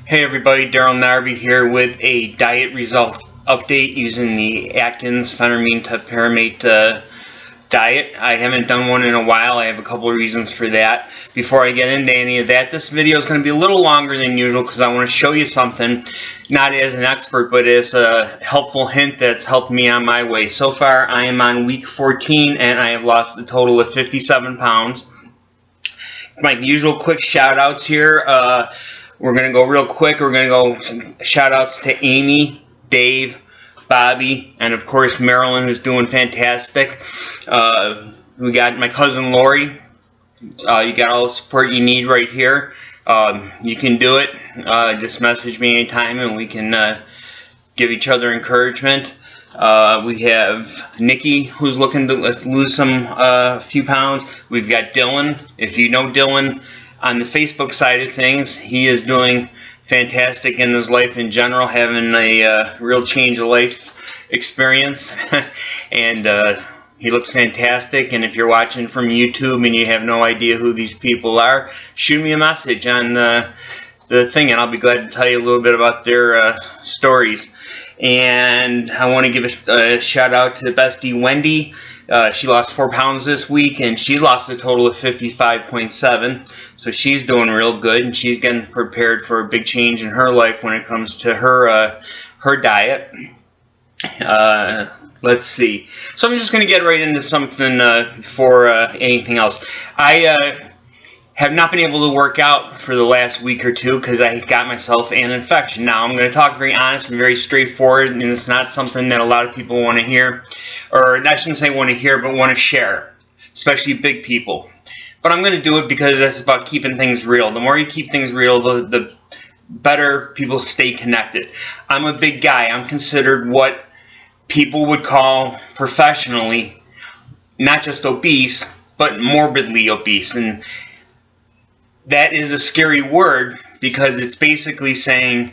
Hey everybody, Daryl Narby here with a diet result update using the Atkins PHENTERMINE TOPAMAX diet. I haven't done one in a while. I have a couple of reasons for that. Before I get into any of that, this video is going to be a little longer than usual because I want to show you something, not as an expert, but as a helpful hint that's helped me on my way. So far, I am on week 14 and I have lost a total of 57 pounds. My usual quick shout outs here. We're going to go real quick. We're going to go shout outs to Amy, Dave, Bobby, and of course Marilyn, who's doing fantastic. We got my cousin Lori. You got all the support you need right here. You can do it. Just message me anytime and we can give each other encouragement. We have Nikki, who's looking to lose some few pounds. We've got Dylan. If you know Dylan on the Facebook side of things, he is doing fantastic in his life in general, having a real change of life experience. And he looks fantastic. And if you're watching from YouTube and you have no idea who these people are, shoot me a message on the thing and I'll be glad to tell you a little bit about their stories. And I want to give a shout out to the bestie Wendy. She lost 4 pounds this week and she's lost a total of 55.7. So she's doing real good and she's getting prepared for a big change in her life when it comes to her her diet. Let's see. So I'm just going to get right into something before anything else. I have not been able to work out for the last week or two because I got myself an infection. Now, I'm going to talk very honest and very straightforward, and it's not something that a lot of people want to hear, or I shouldn't say want to hear, but want to share, especially big people. But I'm going to do it because that's about keeping things real. The more you keep things real, the better people stay connected. I'm a big guy. I'm considered what people would call professionally not just obese, but morbidly obese. And that is a scary word because it's basically saying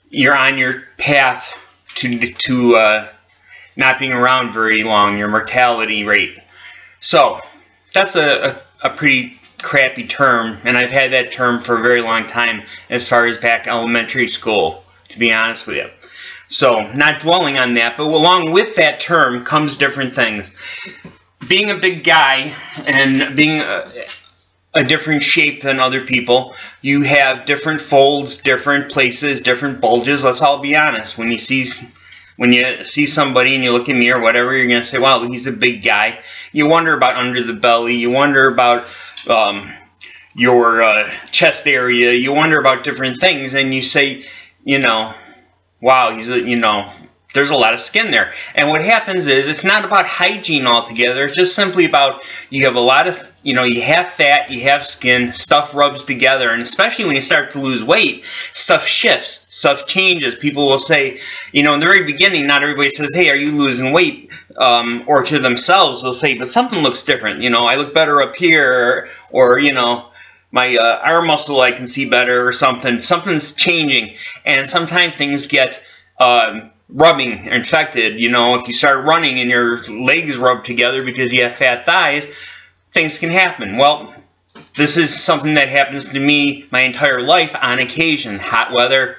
you're on your path to not being around very long, your mortality rate. So that's a pretty crappy term, and I've had that term for a very long time as far as back elementary school, to be honest with you. So not dwelling on that, but along with that term comes different things. Being a big guy and being a different shape than other people, you have different folds, different places, different bulges. Let's all be honest. When you see somebody and you look in the mirror, whatever, you're going to say, wow, he's a big guy. You wonder about under the belly. You wonder about your chest area. You wonder about different things, and you say, you know, wow, he's a, there's a lot of skin there. And what happens is it's not about hygiene altogether. It's just simply about you have a lot of, you have fat, you have skin, stuff rubs together. And especially when you start to lose weight, stuff shifts, stuff changes. People will say, in the very beginning, not everybody says, hey, are you losing weight? Or to themselves, they'll say, but something looks different. I look better up here, or my arm muscle I can see better or something. Something's changing. And sometimes things get rubbing, infected. If you start running and your legs rub together because you have fat thighs, things can happen. Well, this is something that happens to me my entire life on occasion. Hot weather,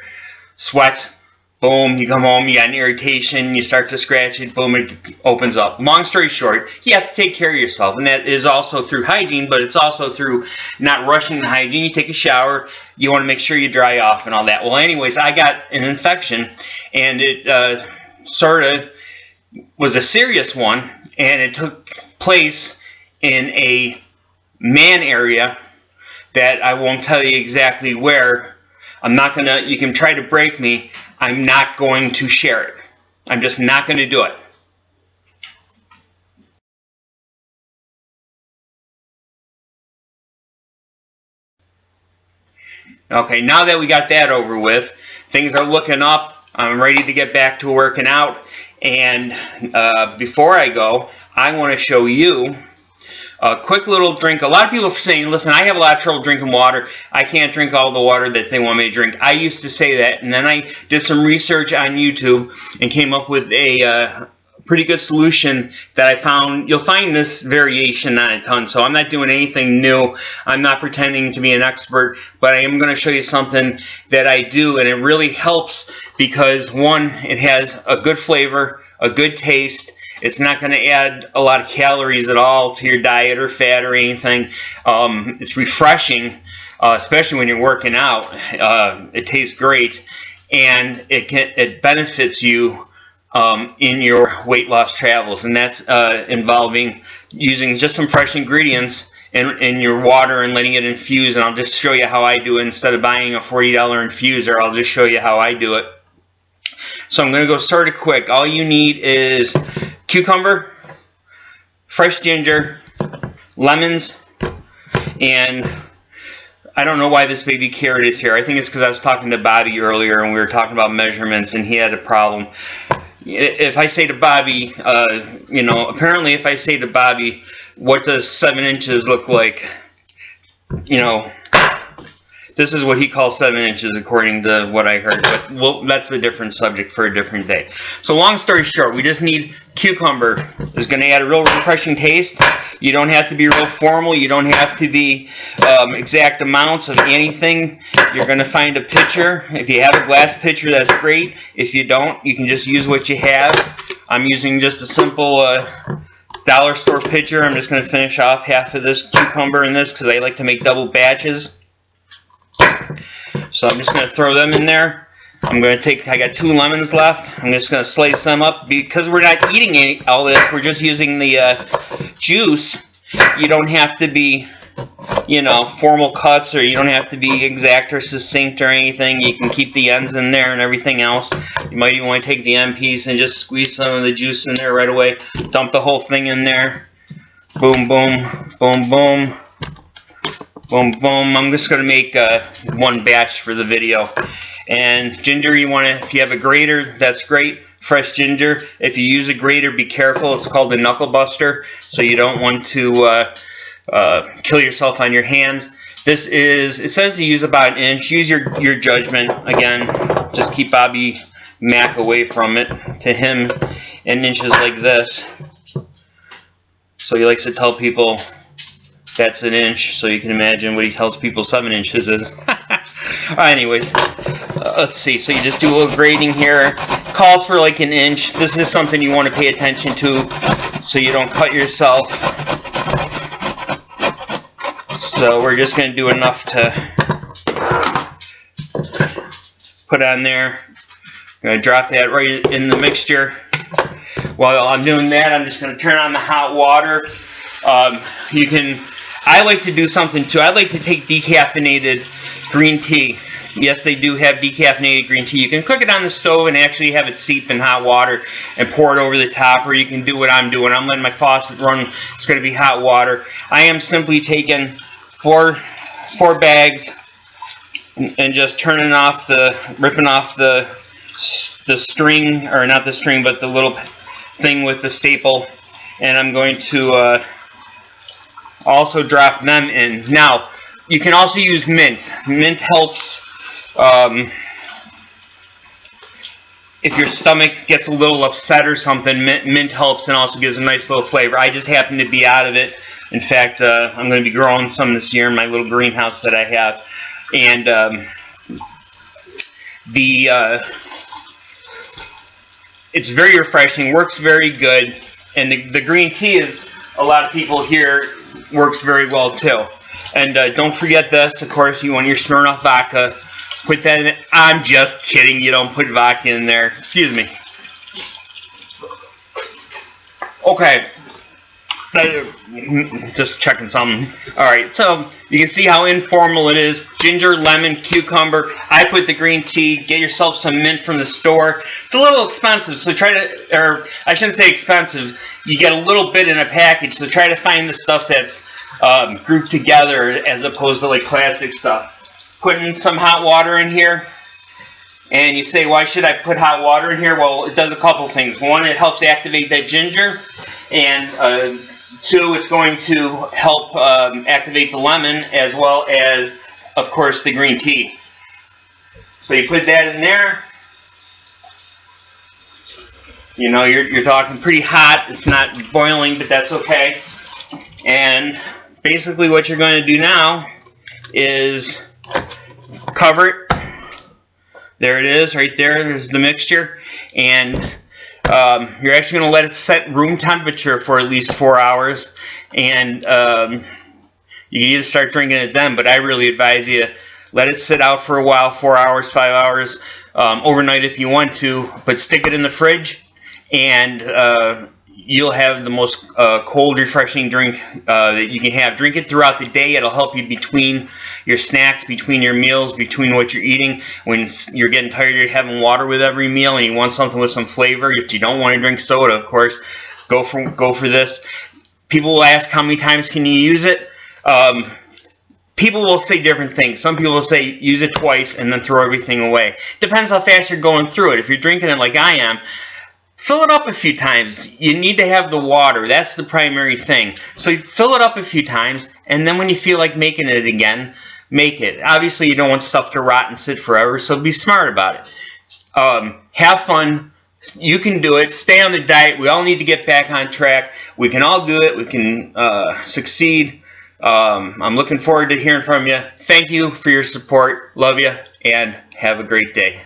sweat, boom, you come home, you got an irritation, you start to scratch it, boom, it opens up. Long story short, you have to take care of yourself, and that is also through hygiene, but it's also through not rushing the hygiene. You take a shower, you want to make sure you dry off and all that. Well, anyways, I got an infection, and it sort of was a serious one, and it took place in a man area that I won't tell you exactly where. I'm not going to, you can try to break me, I'm not going to share it. I'm just not going to do it. Okay, now that we got that over with, things are looking up. I'm ready to get back to working out. And before I go, I want to show you a quick little drink. A lot of people are saying, listen, I have a lot of trouble drinking water. I can't drink all the water that they want me to drink. I used to say that, and then I did some research on YouTube and came up with a pretty good solution that I found. You'll find this variation not a ton, so I'm not doing anything new. I'm not pretending to be an expert, but I am going to show you something that I do, and it really helps because, one, it has a good flavor, a good taste. It's not going to add a lot of calories at all to your diet or fat or anything. It's refreshing, especially when you're working out. It tastes great, and it benefits you in your weight loss travels, and that's involving using just some fresh ingredients in your water and letting it infuse. And I'll just show you how I do it. Instead of buying a $40 infuser, I'll just show you how I do it. So I'm going to go sort of quick. All you need is cucumber, fresh ginger, lemons, and I don't know why this baby carrot is here. I think it's because I was talking to Bobby earlier and we were talking about measurements and he had a problem. If I say to Bobby, apparently if I say to Bobby, what does 7 inches look like? This is what he calls 7 inches according to what I heard. But well, that's a different subject for a different day. So long story short, we just need cucumber. It's going to add a real refreshing taste. You don't have to be real formal. You don't have to be exact amounts of anything. You're going to find a pitcher. If you have a glass pitcher, that's great. If you don't, you can just use what you have. I'm using just a simple dollar store pitcher. I'm just going to finish off half of this cucumber in this because I like to make double batches. So I'm just going to throw them in there. I'm going to take, I got 2 lemons left. I'm just going to slice them up. Because we're not eating all this, we're just using the juice. You don't have to be, formal cuts, or you don't have to be exact or succinct or anything. You can keep the ends in there and everything else. You might even want to take the end piece and just squeeze some of the juice in there right away. Dump the whole thing in there. Boom, boom, boom, boom. Boom, boom. I'm just going to make one batch for the video. And ginger, if you have a grater, that's great. Fresh ginger. If you use a grater, be careful. It's called the knuckle buster, so you don't want to kill yourself on your hands. It says to use about 1 inch. Use your judgment. Again, just keep Bobby Mac away from it. To him, 1 inches like this. So he likes to tell people that's 1 inch, so you can imagine what he tells people 7 inches is. Anyways, let's see. So you just do a little grating here. Calls for like 1 inch. This is something you want to pay attention to so you don't cut yourself. So we're just going to do enough to put on there. I'm going to drop that right in the mixture. While I'm doing that, I'm just going to turn on the hot water. I like to do something too. I like to take decaffeinated green tea. Yes, they do have decaffeinated green tea. You can cook it on the stove and actually have it steep in hot water and pour it over the top, or you can do what I'm doing. I'm letting my faucet run. It's going to be hot water. I am simply taking four bags and just ripping off the string, or not the string, but the little thing with the staple, and I'm going to also drop them in. Now, you can also use mint. Mint helps if your stomach gets a little upset or something. Mint helps and also gives a nice little flavor. I just happen to be out of it. In fact, I'm going to be growing some this year in my little greenhouse that I have. And it's very refreshing, works very good, and the green tea is, a lot of people here, works very well too. And don't forget this, of course, you want your Smirnoff vodka. Put that in it. I'm just kidding, you don't put vodka in there. Excuse me. Okay. Just checking something. Alright, so you can see how informal it is. Ginger, lemon, cucumber. I put the green tea. Get yourself some mint from the store. It's a little expensive, so try to, or I shouldn't say expensive. You get a little bit in a package, so try to find the stuff that's grouped together as opposed to like plastic stuff. Putting some hot water in here. And you say, why should I put hot water in here? Well, it does a couple things. One, it helps activate that ginger. And two, it's going to help activate the lemon, as well as, of course, the green tea. So you put that in there. You know, you're talking pretty hot. It's not boiling, but that's okay. And basically what you're going to do now is cover it. There it is, right there. There's the mixture. And you're actually going to let it set room temperature for at least 4 hours. And you can either start drinking it then, but I really advise you let it sit out for a while, 4 hours, 5 hours, overnight if you want to, but stick it in the fridge, and you'll have the most cold, refreshing drink that you can have. Drink it throughout the day. It'll help you between your snacks, between your meals, between what you're eating. When you're getting tired of having water with every meal and you want something with some flavor, if you don't want to drink soda, of course, go for this. People will ask how many times can you use it. People will say different things. Some people will say use it twice and then throw everything away. Depends how fast you're going through it. If you're drinking it like I am, fill it up a few times. You need to have the water. That's the primary thing. So you fill it up a few times, and then when you feel like making it again, make it. Obviously, you don't want stuff to rot and sit forever, so be smart about it. Have fun. You can do it. Stay on the diet. We all need to get back on track. We can all do it. We can succeed. I'm looking forward to hearing from you. Thank you for your support. Love you, and have a great day.